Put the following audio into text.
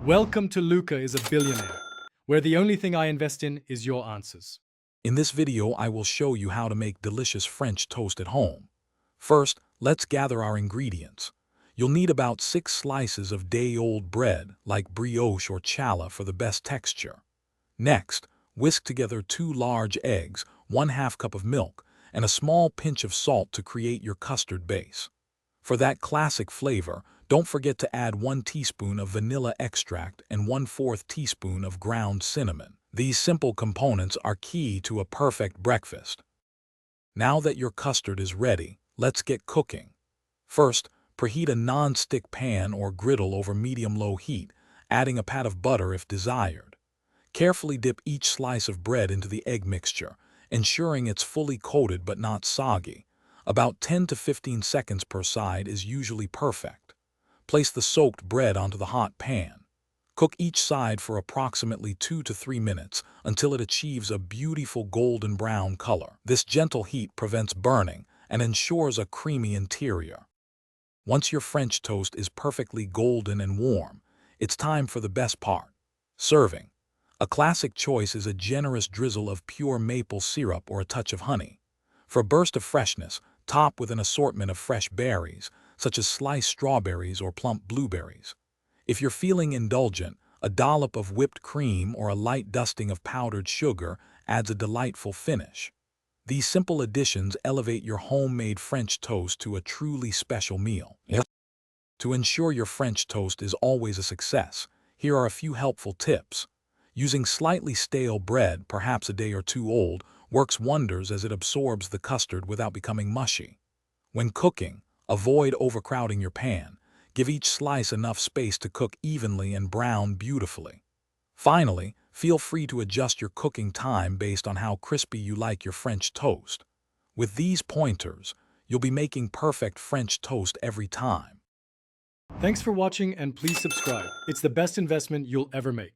Welcome to Luca is a Billionaire, where the only thing I invest in is your answers. In this video, I will show you how to make delicious French toast at home. First, let's gather our ingredients. You'll need about 6 slices of day-old bread, like brioche or challah for the best texture. Next, whisk together 2 large eggs, 1/2 cup of milk, and a small pinch of salt to create your custard base. For that classic flavor, don't forget to add 1 teaspoon of vanilla extract and 1/4 teaspoon of ground cinnamon. These simple components are key to a perfect breakfast. Now that your custard is ready, let's get cooking. First, preheat a non-stick pan or griddle over medium-low heat, adding a pat of butter if desired. Carefully dip each slice of bread into the egg mixture, ensuring it's fully coated but not soggy. About 10 to 15 seconds per side is usually perfect. Place the soaked bread onto the hot pan. Cook each side for approximately 2 to 3 minutes until it achieves a beautiful golden brown color. This gentle heat prevents burning and ensures a creamy interior. Once your French toast is perfectly golden and warm, it's time for the best part: serving. A classic choice is a generous drizzle of pure maple syrup or a touch of honey. For a burst of freshness, top with an assortment of fresh berries, such as sliced strawberries or plump blueberries. If you're feeling indulgent, a dollop of whipped cream or a light dusting of powdered sugar adds a delightful finish. These simple additions elevate your homemade French toast to a truly special meal. To ensure your French toast is always a success, here are a few helpful tips. Using slightly stale bread, perhaps a day or two old, works wonders as it absorbs the custard without becoming mushy. When cooking, avoid overcrowding your pan. Give each slice enough space to cook evenly and brown beautifully. Finally, feel free to adjust your cooking time based on how crispy you like your French toast. With these pointers, you'll be making perfect French toast every time. Thanks for watching and please subscribe. It's the best investment you'll ever make.